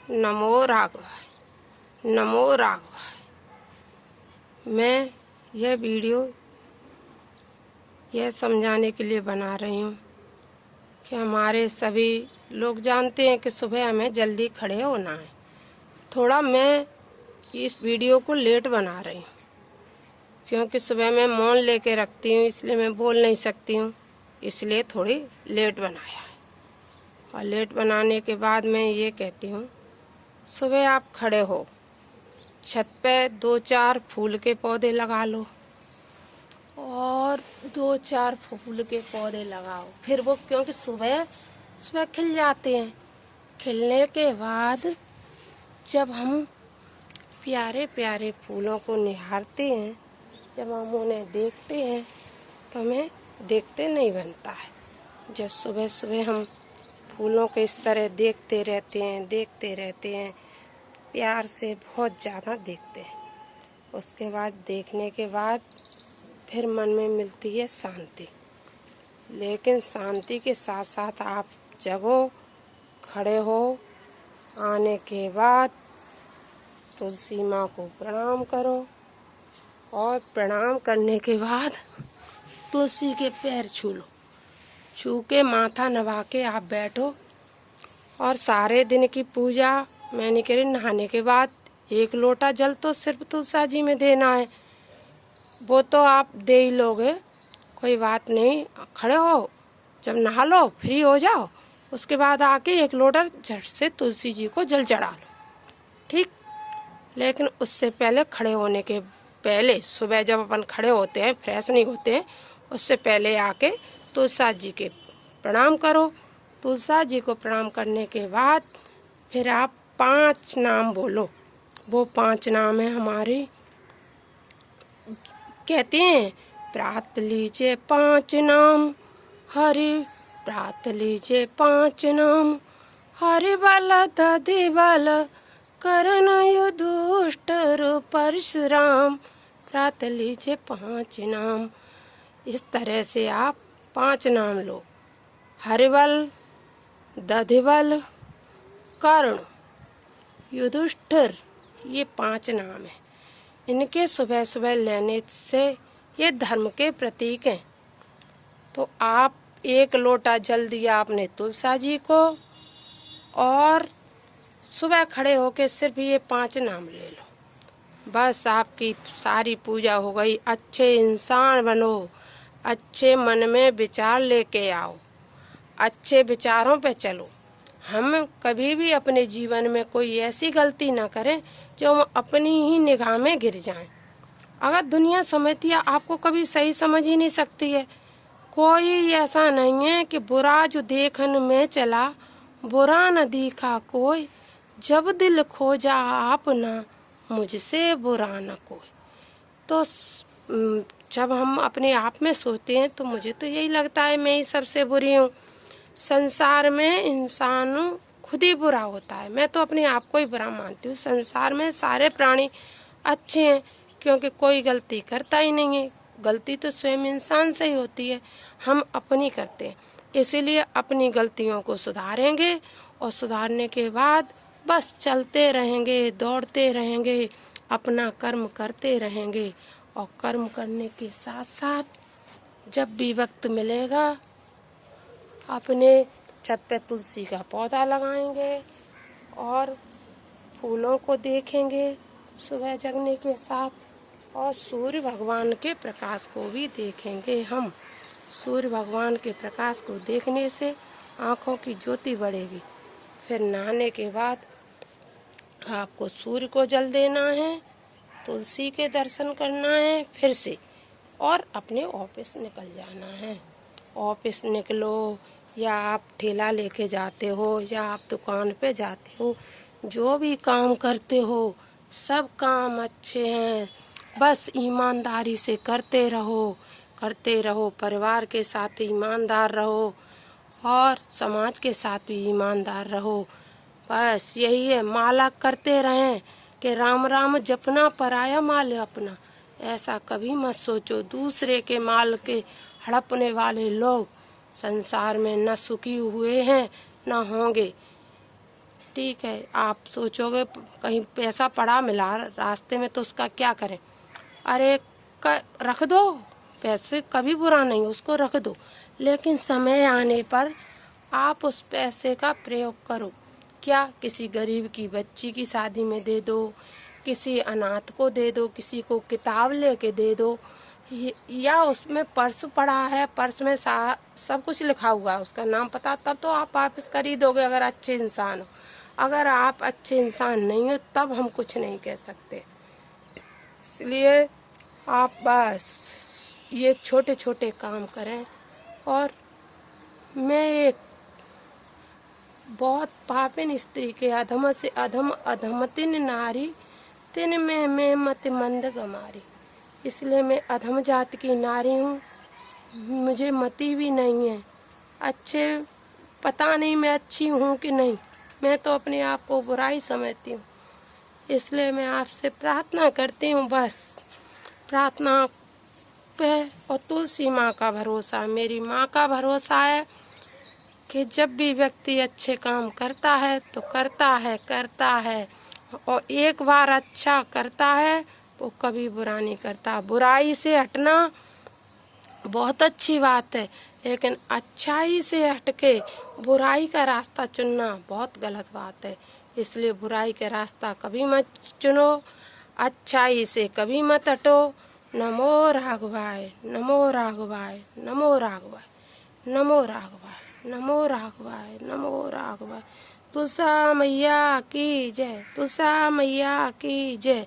नमो राघवाय, नमो राघवाय। मैं यह वीडियो यह समझाने के लिए बना रही हूँ कि हमारे सभी लोग जानते हैं कि सुबह हमें जल्दी खड़े होना है। थोड़ा मैं इस वीडियो को लेट बना रही हूँ क्योंकि सुबह मैं मौन लेके रखती हूँ, इसलिए मैं बोल नहीं सकती हूँ, इसलिए थोड़ी लेट बनाया है। और लेट बनाने के बाद मैं ये कहती हूँ, सुबह आप खड़े हो, छत पे 2-4 फूल के पौधे लगा लो और 2-4 फूल के पौधे लगाओ। फिर वो क्योंकि सुबह सुबह खिल जाते हैं। खिलने के बाद जब हम प्यारे प्यारे फूलों को निहारते हैं, जब हम उन्हें देखते हैं तो हमें देखते नहीं बनता है। जब सुबह सुबह हम फूलों को इस तरह देखते रहते हैं, प्यार से बहुत ज़्यादा देखते हैं। उसके बाद देखने के बाद फिर मन में मिलती है शांति। लेकिन शांति के साथ साथ आप जगो, खड़े हो, आने के बाद तुलसी माँ को प्रणाम करो और प्रणाम करने के बाद तुलसी के पैर छू लो। छू के माथा नवा के आप बैठो और सारे दिन की पूजा मैंने करी। नहाने के बाद 1 लोटा जल तो सिर्फ तुलसा जी में देना है, वो तो आप दे ही लोगे, कोई बात नहीं। खड़े हो, जब नहा लो, फ्री हो जाओ, उसके बाद आके 1 लोटा झट से तुलसी जी को जल चढ़ा लो, ठीक। लेकिन उससे पहले, खड़े होने के पहले, सुबह जब अपन खड़े होते हैं, फ्रेश नहीं होते हैं, उससे पहले आके तुलसा जी के प्रणाम करो। तुलसा जी को प्रणाम करने के बाद फिर आप 5 नाम बोलो। वो 5 नाम है हमारे, कहते हैं, प्रात लीजिए 5 नाम हरि, प्रात लीजिए 5 नाम हरि बल दधि बल करण युधिष्ठिर परशुराम। प्रात लीजिए 5 नाम। इस तरह से आप 5 नाम लो। हरिबल, दधिबल, कर्ण, युधिष्ठिर, ये 5 नाम हैं। इनके सुबह सुबह लेने से ये धर्म के प्रतीक हैं। तो आप 1 लोटा जल दिया आपने तुलसा जी को और सुबह खड़े होके सिर्फ ये 5 नाम ले लो, बस आपकी सारी पूजा हो गई। अच्छे इंसान बनो, अच्छे मन में विचार लेके आओ, अच्छे विचारों पे चलो। हम कभी भी अपने जीवन में कोई ऐसी गलती ना करें जो हम अपनी ही निगाह में गिर जाएं। अगर दुनिया समझती है, आपको कभी सही समझ ही नहीं सकती है। कोई ऐसा नहीं है कि बुरा जो देखन में चला, बुरा न दिखा कोई, जब दिल खोजा आपना, मुझसे बुरा न कोई। तो जब हम अपने आप में सोचते हैं तो मुझे तो यही लगता है मैं ही सबसे बुरी हूँ। संसार में इंसान खुद ही बुरा होता है। मैं तो अपने आप को ही बुरा मानती हूँ। संसार में सारे प्राणी अच्छे हैं क्योंकि कोई गलती करता ही नहीं है। गलती तो स्वयं इंसान से ही होती है, हम अपनी करते हैं। इसीलिए अपनी गलतियों को सुधारेंगे और सुधारने के बाद बस चलते रहेंगे, दौड़ते रहेंगे, अपना कर्म करते रहेंगे। और कर्म करने के साथ साथ जब भी वक्त मिलेगा अपने छत पे तुलसी का पौधा लगाएंगे और फूलों को देखेंगे सुबह जगने के साथ, और सूर्य भगवान के प्रकाश को भी देखेंगे हम। सूर्य भगवान के प्रकाश को देखने से आँखों की ज्योति बढ़ेगी। फिर नहाने के बाद आपको सूर्य को जल देना है, तुलसी के दर्शन करना है फिर से, और अपने ऑफिस निकल जाना है। ऑफिस निकलो या आप ठेला लेके जाते हो या आप दुकान पे जाते हो, जो भी काम करते हो सब काम अच्छे हैं। बस ईमानदारी से करते रहो। परिवार के साथ ईमानदार रहो और समाज के साथ भी ईमानदार रहो। बस यही है। माला करते रहें कि राम राम जपना पराया माल अपना। ऐसा कभी मत सोचो। दूसरे के माल के हड़पने वाले लोग संसार में न सुखी हुए हैं न होंगे। ठीक है, आप सोचोगे कहीं पैसा पड़ा मिला रास्ते में तो उसका क्या करें। अरे रख दो, पैसे कभी बुरा नहीं, उसको रख दो, लेकिन समय आने पर आप उस पैसे का प्रयोग करो। क्या, किसी गरीब की बच्ची की शादी में दे दो, किसी अनाथ को दे दो, किसी को किताब लेके दे दो, या उसमें पर्स पड़ा है, पर्स में सब कुछ लिखा हुआ है, उसका नाम पता, तब तो आप वापस कर ही दोगे अगर अच्छे इंसान हो। अगर आप अच्छे इंसान नहीं हो तब हम कुछ नहीं कह सकते। इसलिए आप बस ये छोटे छोटे काम करें। और मैं एक बहुत पापिन स्त्री के अधम से अधम अधमतिन नारी तिन में मैं मति मंद गमारी। इसलिए मैं अधम जाति की नारी हूँ, मुझे मति भी नहीं है। अच्छे पता नहीं मैं अच्छी हूँ कि नहीं, मैं तो अपने आप को बुराई समझती हूँ। इसलिए मैं आपसे प्रार्थना करती हूँ, बस प्रार्थना पे और तुलसी माँ का भरोसा, मेरी माँ का भरोसा है कि जब भी व्यक्ति अच्छे काम करता है तो करता है और एक बार अच्छा करता है वो कभी बुरा नहीं करता। बुराई से हटना बहुत अच्छी बात है, लेकिन अच्छाई से हटके बुराई का रास्ता चुनना बहुत गलत बात है। इसलिए बुराई का रास्ता कभी मत चुनो, अच्छाई से कभी मत हटो। नमो राघवाय, नमो राघवाय, नमो राघवाय, नमो राघवाय, नमो राघवाय, नमो राघवाय। तुलसा मैया की जय, तुलसा मैया की जय।